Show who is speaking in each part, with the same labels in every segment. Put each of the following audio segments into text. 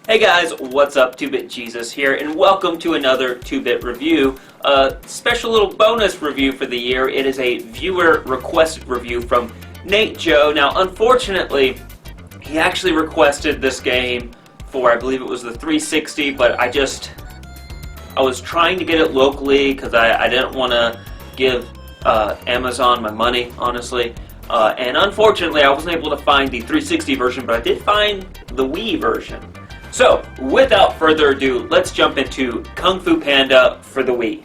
Speaker 1: Hey guys, what's up? 2-Bit Jesus here, and welcome to another 2-Bit review. A special little bonus review for the year. It is a viewer requested review from Nate Joe. Now, unfortunately, he actually requested this game for, I believe it was the 360, but I was trying to get it locally because I didn't want to give Amazon my money, honestly. And unfortunately, I wasn't able to find the 360 version, but I did find the Wii version. So, without further ado, let's jump into Kung Fu Panda for the Wii.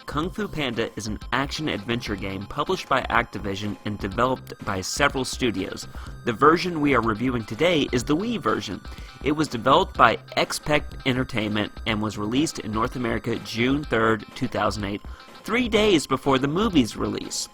Speaker 1: Kung Fu Panda is an action-adventure game published by Activision and developed by several studios. The version we are reviewing today is the Wii version. It was developed by Expect Entertainment and was released in North America June 3rd, 2008, 3 days before the movie's release.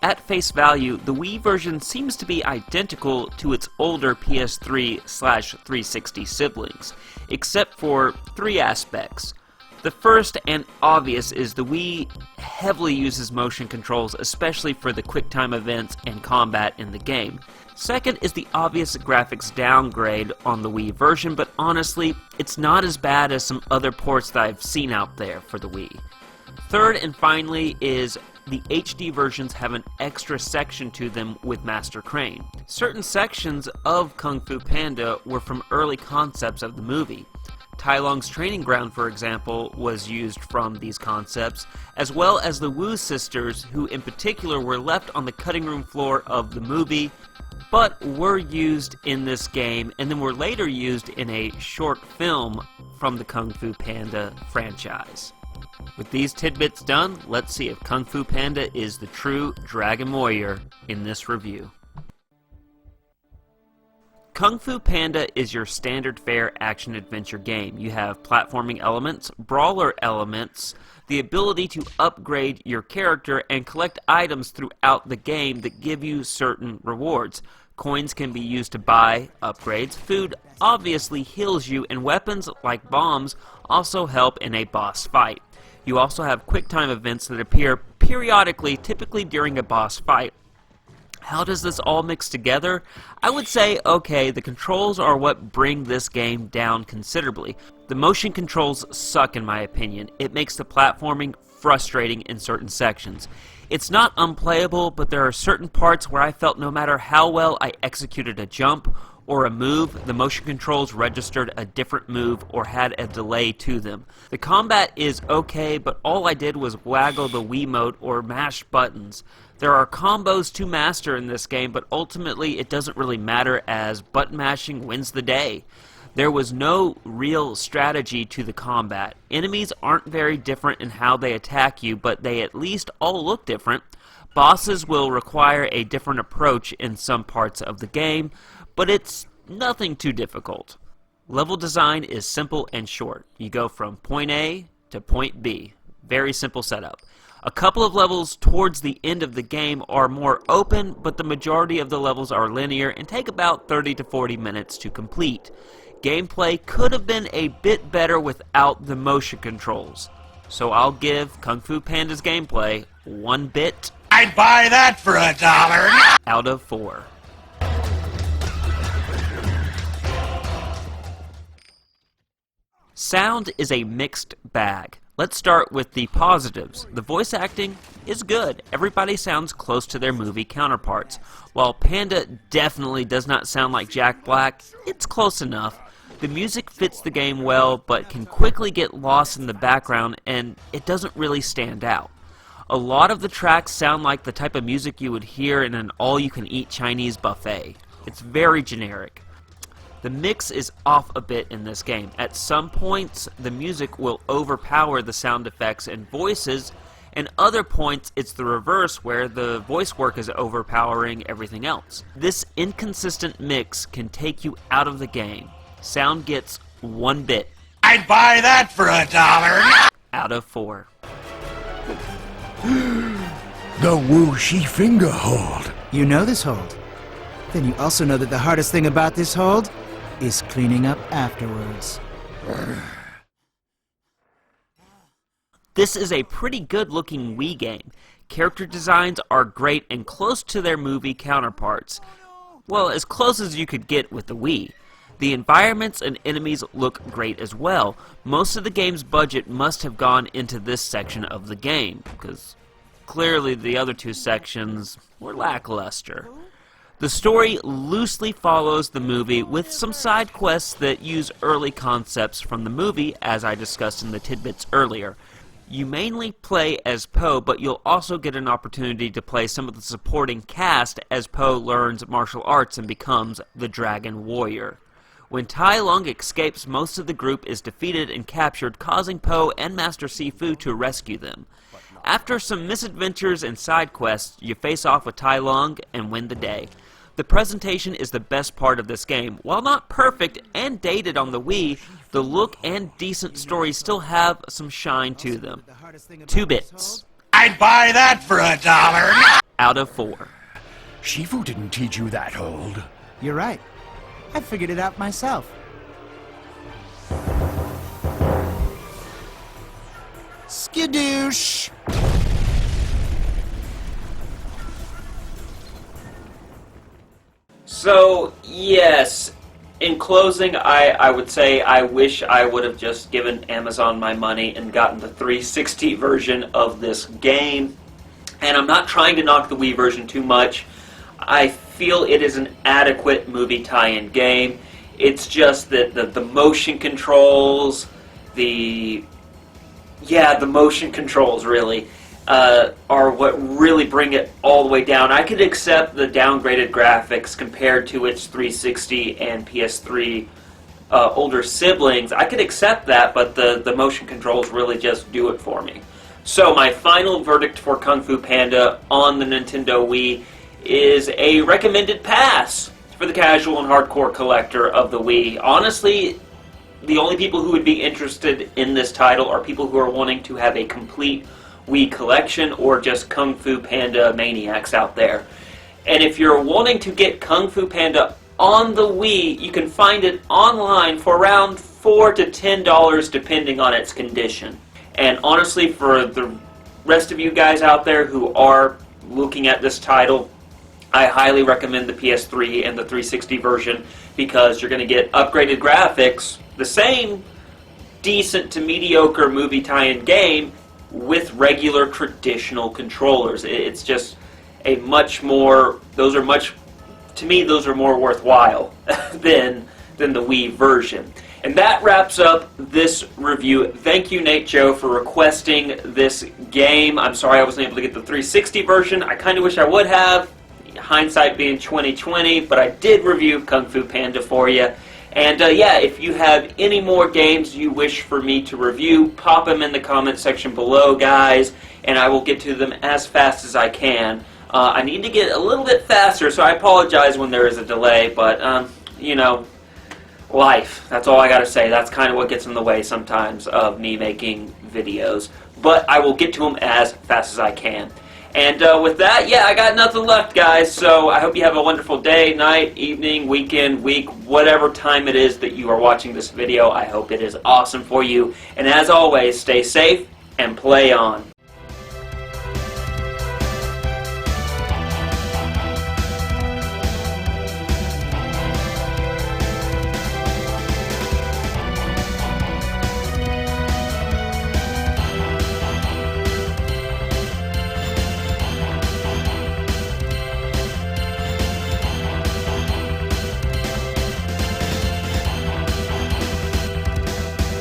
Speaker 1: At face value, the Wii version seems to be identical to its older PS3/360 siblings, except for three aspects. The first and obvious is the Wii heavily uses motion controls, especially for the quick-time events and combat in the game. Second is the obvious graphics downgrade on the Wii version, but honestly, it's not as bad as some other ports that I've seen out there for the Wii. Third and finally is the HD versions have an extra section to them with Master Crane. Certain sections of Kung Fu Panda were from early concepts of the movie. Tai Lung's training ground, for example, was used from these concepts, as well as the Wu sisters, who in particular were left on the cutting room floor of the movie, but were used in this game, and then were later used in a short film from the Kung Fu Panda franchise. With these tidbits done, let's see if Kung Fu Panda is the true Dragon Warrior in this review. Kung Fu Panda is your standard fare action-adventure game. You have platforming elements, brawler elements, the ability to upgrade your character, and collect items throughout the game that give you certain rewards. Coins can be used to buy upgrades, food obviously heals you, and weapons like bombs also help in a boss fight. You also have quick-time events that appear periodically, typically during a boss fight. How does this all mix together? I would say, okay, the controls are what bring this game down considerably. The motion controls suck in my opinion. It makes the platforming frustrating in certain sections. It's not unplayable, but there are certain parts where I felt no matter how well I executed a jump or a move, the motion controls registered a different move or had a delay to them. The combat is okay, but all I did was waggle the Wiimote or mash buttons. There are combos to master in this game, but ultimately it doesn't really matter as button mashing wins the day. There was no real strategy to the combat. Enemies aren't very different in how they attack you, but they at least all look different. Bosses will require a different approach in some parts of the game, but it's nothing too difficult. Level design is simple and short. You go from point A to point B. Very simple setup. A couple of levels towards the end of the game are more open, but the majority of the levels are linear and take about 30 to 40 minutes to complete. Gameplay could have been a bit better without the motion controls. So I'll give Kung Fu Panda's gameplay 1 bit.
Speaker 2: I'd buy that for $1.
Speaker 1: Out of 4. Sound is a mixed bag. Let's start with the positives. The voice acting is good. Everybody sounds close to their movie counterparts. While Panda definitely does not sound like Jack Black, it's close enough. The music fits the game well, but can quickly get lost in the background, and it doesn't really stand out. A lot of the tracks sound like the type of music you would hear in an all-you-can-eat Chinese buffet. It's very generic. The mix is off a bit in this game. At some points, the music will overpower the sound effects and voices, and other points it's the reverse where the voice work is overpowering everything else. This inconsistent mix can take you out of the game. Sound gets 1 bit.
Speaker 2: I'd buy that for $1.
Speaker 1: out of 4.
Speaker 2: The whooshy finger hold.
Speaker 3: You know this hold. Then you also know that the hardest thing about this hold is cleaning up afterwards.
Speaker 1: This is a pretty good-looking Wii game. Character designs are great and close to their movie counterparts. Well, as close as you could get with the Wii. The environments and enemies look great as well. Most of the game's budget must have gone into this section of the game, because clearly the other two sections were lackluster. The story loosely follows the movie with some side quests that use early concepts from the movie, as I discussed in the tidbits earlier. You mainly play as Po, but you'll also get an opportunity to play some of the supporting cast as Po learns martial arts and becomes the Dragon Warrior. When Tai Lung escapes, most of the group is defeated and captured, causing Po and Master Sifu to rescue them. After some misadventures and side quests, you face off with Tai Lung and win the day. The presentation is the best part of this game. While not perfect and dated on the Wii, the look and decent story still have some shine to them. 2 bits.
Speaker 2: I'd buy that for $1.
Speaker 1: Out of 4.
Speaker 2: Shifu didn't teach you that hold.
Speaker 3: You're right. I figured it out myself. Skidoosh!
Speaker 1: So, yes, in closing, I would say I wish I would have just given Amazon my money and gotten the 360 version of this game. And I'm not trying to knock the Wii version too much. I feel it is an adequate movie tie-in game. It's just that the motion controls, the motion controls really, are what really bring it all the way down. I could accept the downgraded graphics compared to its 360 and PS3 older siblings. I could accept that, but the motion controls really just do it for me. So my final verdict for Kung Fu Panda on the Nintendo Wii is a recommended pass for the casual and hardcore collector of the Wii. Honestly, the only people who would be interested in this title are people who are wanting to have a complete Wii collection or just Kung Fu Panda maniacs out there. And if you're wanting to get Kung Fu Panda on the Wii, you can find it online for around $4 to $10 depending on its condition. And honestly, for the rest of you guys out there who are looking at this title, I highly recommend the PS3 and the 360 version because you're going to get upgraded graphics, the same decent to mediocre movie tie-in game with regular traditional controllers. It's just a much more, to me, those are more worthwhile than the Wii version. And that wraps up this review. Thank you, Nate Joe, for requesting this game. I'm sorry I wasn't able to get the 360 version. I kind of wish I would have, hindsight being 2020, but I did review Kung Fu Panda for you. And yeah, if you have any more games you wish for me to review, pop them in the comment section below, guys, and I will get to them as fast as I can. I need to get a little bit faster, so I apologize when there is a delay, but, you know, life. That's all I gotta say. That's kind of what gets in the way sometimes of me making videos. But I will get to them as fast as I can. And with that, yeah, I got nothing left, guys. So I hope you have a wonderful day, night, evening, weekend, week, whatever time it is that you are watching this video. I hope it is awesome for you. And as always, stay safe and play on.